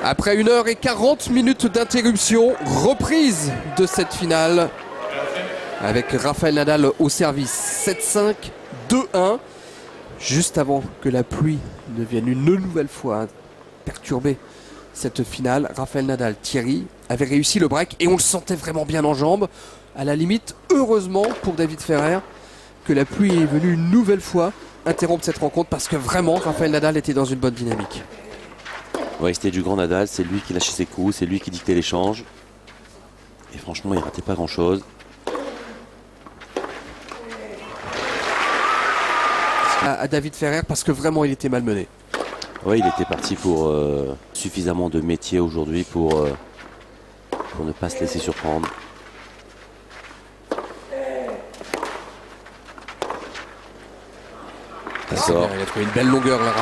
Après 1h40 d'interruption, reprise de cette finale avec Rafael Nadal au service 7-5, 2-1. Juste avant que la pluie ne vienne une nouvelle fois perturber cette finale, Rafael Nadal, Thierry, avait réussi le break et on le sentait vraiment bien en jambes. À la limite, heureusement pour David Ferrer, que la pluie est venue une nouvelle fois interrompre cette rencontre parce que vraiment Rafael Nadal était dans une bonne dynamique. Ouais, c'était du grand Nadal, c'est lui qui lâchait ses coups, c'est lui qui dictait l'échange. Et franchement, il ratait pas grand chose. À David Ferrer parce que vraiment il était malmené. Oui, il était parti pour suffisamment de métier aujourd'hui pour ne pas se laisser surprendre. Ça sort. Il a trouvé une belle longueur là.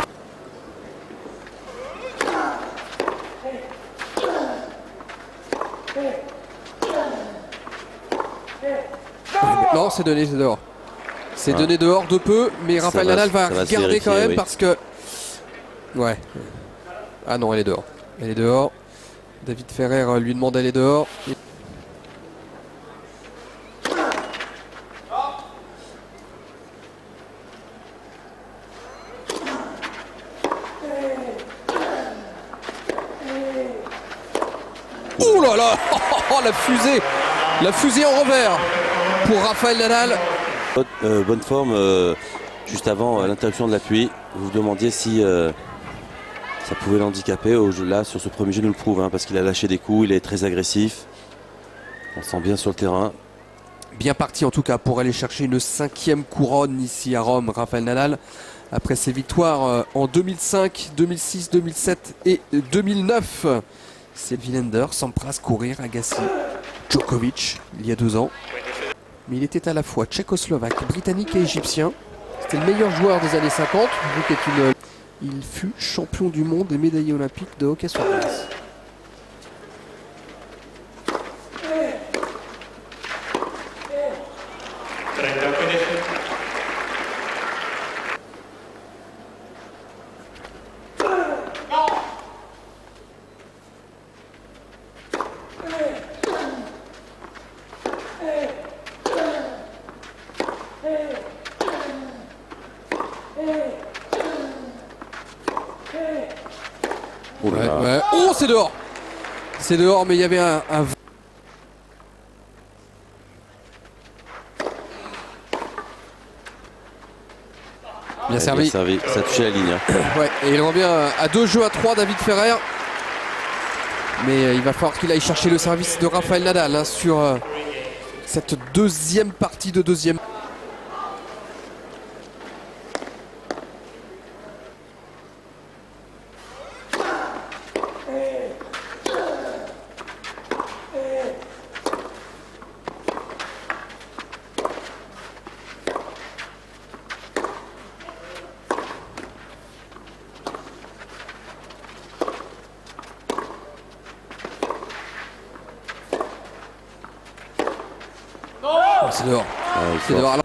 Non, c'est donné dehors. C'est donné dehors de peu, mais Rafael Nadal va regarder quand même parce que... Ouais. Ah non, elle est dehors. Elle est dehors. David Ferrer lui demande elle est dehors. Ouh là là. La fusée en revers pour Rafael Nadal. Bonne forme juste avant l'interruption de la pluie. Vous vous demandiez si ça pouvait l'handicaper. Là, sur ce premier jeu, nous le prouve, hein, parce qu'il a lâché des coups, il est très agressif. On sent bien sur le terrain. Bien parti en tout cas pour aller chercher une 5e couronne ici à Rome, Rafael Nadal. Après ses victoires en 2005, 2006, 2007 et 2009. Sylvilander, Sampras, Courir, Agassi, Djokovic, il y a 2 ans. Mais il était à la fois tchécoslovaque, britannique et égyptien. C'était le meilleur joueur des années 50, vu qu'il fut champion du monde et médaillé olympique de hockey sur glace. Ouais. Oh, c'est dehors. C'est dehors, mais il y avait un... Bien servi. Ça a touché la ligne. Hein. Ouais, et il revient à 2 jeux à 3, David Ferrer. Mais il va falloir qu'il aille chercher le service de Rafael Nadal hein, sur cette deuxième partie de deuxième. C'est dehors. C'est dehors.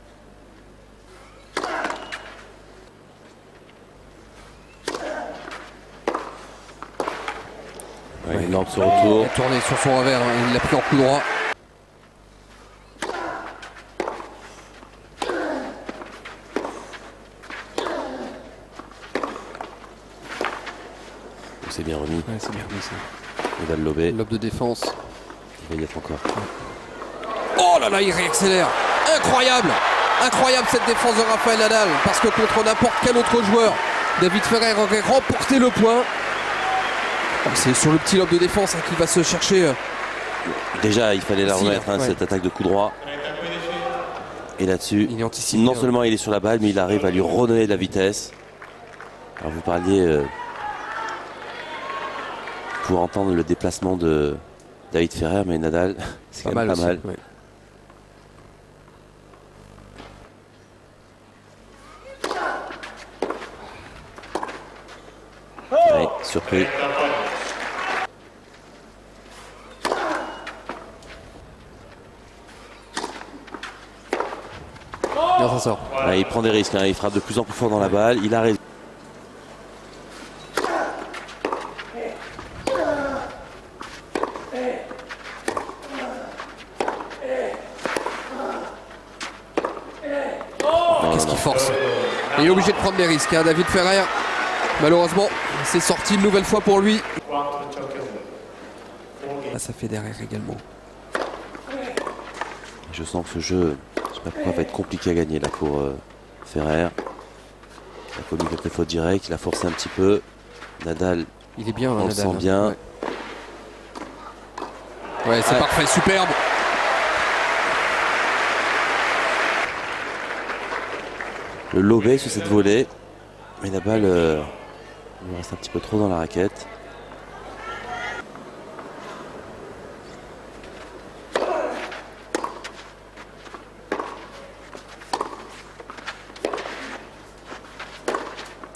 Ouais, énorme ce retour. Il a tourné sur son revers, hein. Il l'a pris en coup droit. C'est bien remis. Ouais, c'est bien remis ça. Il va le lober. Lobe de défense. Il va y être encore. Oh là là, il réaccélère. Incroyable. Incroyable cette défense de Rafael Nadal. Parce que contre n'importe quel autre joueur, David Ferrer aurait remporté le point. C'est sur le petit lobe de défense hein, qu'il va se chercher. Déjà, il fallait la remettre, hein, cette attaque de coup droit. Et là-dessus, non seulement il est sur la balle, mais il arrive à lui redonner de la vitesse. Alors vous parliez pour entendre le déplacement de David Ferrer, mais Nadal, c'est quand même pas mal. Ouais. Ouais, surpris. Bien, ça sort. Ouais, il prend des risques, hein. Il frappe de plus en plus fort dans la balle. Il a raison. est obligé de prendre des risques, hein, David Ferrer. Malheureusement, c'est sorti une nouvelle fois pour lui. Ah, ça fait derrière également. Je sens que ce jeu, je sais pas pourquoi, va être compliqué à gagner là pour Ferrer. Il a commis quelques fautes directes, il a forcé un petit peu. Nadal, il est bien, on le Nadal, sent bien. Ouais, c'est parfait, superbe. Le lobé sur cette volée. Mais la balle il reste un petit peu trop dans la raquette.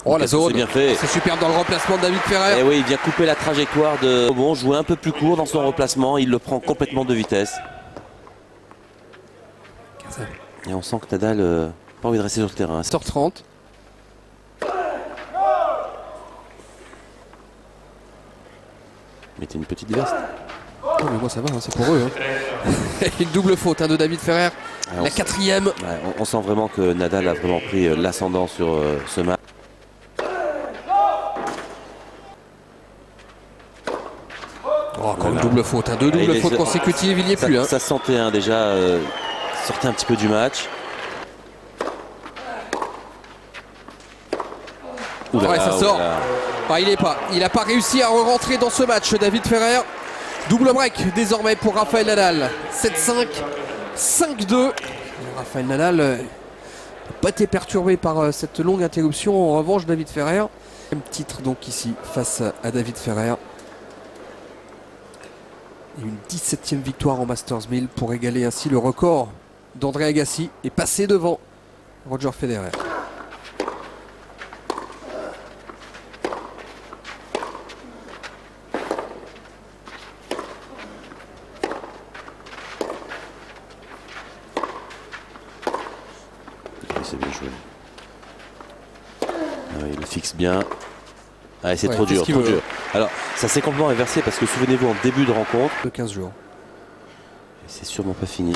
Oh, la zone, c'est bien fait. C'est superbe dans le remplacement de David Ferrer. Et oui, il vient couper la trajectoire de bon, jouer un peu plus court dans son remplacement. Il le prend complètement de vitesse. Et on sent que Nadal n'a pas envie de rester sur le terrain. 7h30. Mettez une petite veste. Oh, mais moi ça va, hein, c'est pour eux. Hein. Une double faute hein, de David Ferrer. La 4e. Ouais, on sent vraiment que Nadal a vraiment pris l'ascendant sur ce match. Oh, encore une double faute, hein, 2 doubles fautes consécutives, il n'y est plus. Hein. Ça se sentait hein, déjà, sortait un petit peu du match. Oula, ouais, ça sort. Ah, il n'a pas réussi à rentrer dans ce match, David Ferrer. Double break désormais pour Rafael Nadal. 7-5, 5-2. Rafael Nadal n'a pas été perturbé par cette longue interruption. En revanche, David Ferrer. Même titre donc ici face à David Ferrer. Et une 17e victoire en Masters 1000 pour égaler ainsi le record d'André Agassi et passer devant Roger Federer. C'est bien joué. Il le fixe bien. Ah, c'est trop dur, trop dur. Alors, ça s'est complètement inversé parce que souvenez-vous, en début de rencontre, de 15 jours. C'est sûrement pas fini.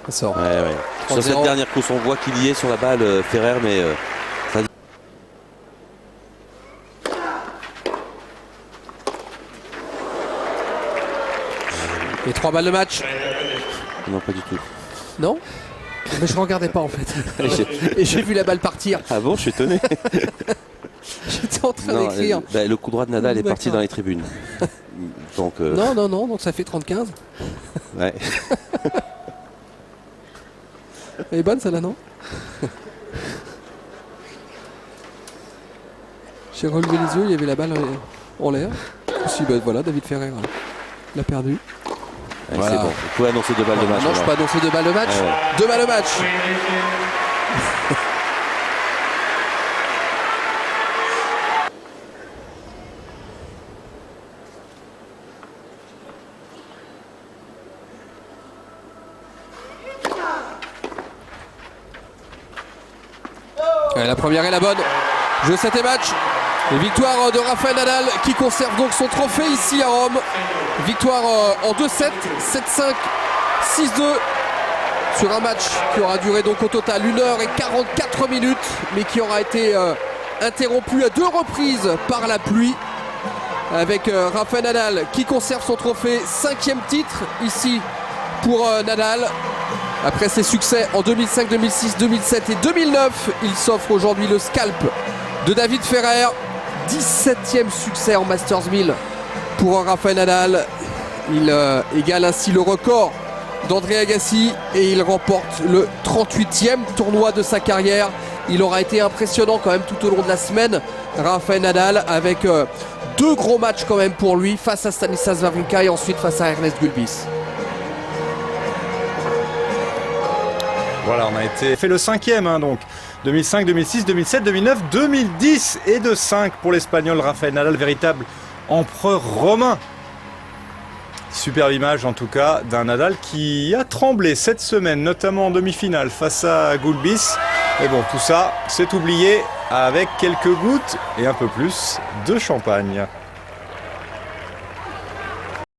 Ça sort. Ouais. Sur cette dernière course, on voit qu'il y est sur la balle Ferrer, mais ça... Et 3 balles de match. Non, pas du tout. Non? Mais je regardais pas en fait. Et j'ai vu la balle partir. Ah bon, je suis étonné. J'étais en train d'écrire. Le coup droit de Nadal est parti dans les tribunes. Donc, Non, donc ça fait 30-15. Ouais. Elle est bonne celle-là, non? J'ai relevé les yeux, il y avait la balle en l'air. Si, ben voilà, David Ferrer l'a perdu. Ouais, voilà. C'est bon, vous pouvez annoncer 2 balles de match. Non, je peux annoncer 2 balles de match. 2 balles de match. La première est la bonne. Jeu 7 et match. Et victoire de Rafael Nadal qui conserve donc son trophée ici à Rome. Victoire en 2-7, 7-5, 6-2 sur un match qui aura duré donc au total 1h44 minutes, mais qui aura été interrompu à 2 reprises par la pluie. Avec Rafael Nadal qui conserve son trophée, 5e titre ici pour Nadal. Après ses succès en 2005, 2006, 2007 et 2009, il s'offre aujourd'hui le scalp de David Ferrer. 17e succès en Masters 1000 pour Rafael Nadal. Il égale ainsi le record d'André Agassi et il remporte le 38e tournoi de sa carrière. Il aura été impressionnant quand même tout au long de la semaine, Rafael Nadal, avec 2 gros matchs quand même pour lui, face à Stanislas Wawrinka et ensuite face à Ernest Gulbis. Voilà, on a fait le 5e, hein, donc 2005, 2006, 2007, 2009, 2010 et de 5 pour l'Espagnol Rafael Nadal, véritable empereur romain superbe image en tout cas d'un Nadal qui a tremblé cette semaine, notamment en demi-finale face à Gulbis. Mais bon, tout ça, c'est oublié avec quelques gouttes et un peu plus de champagne.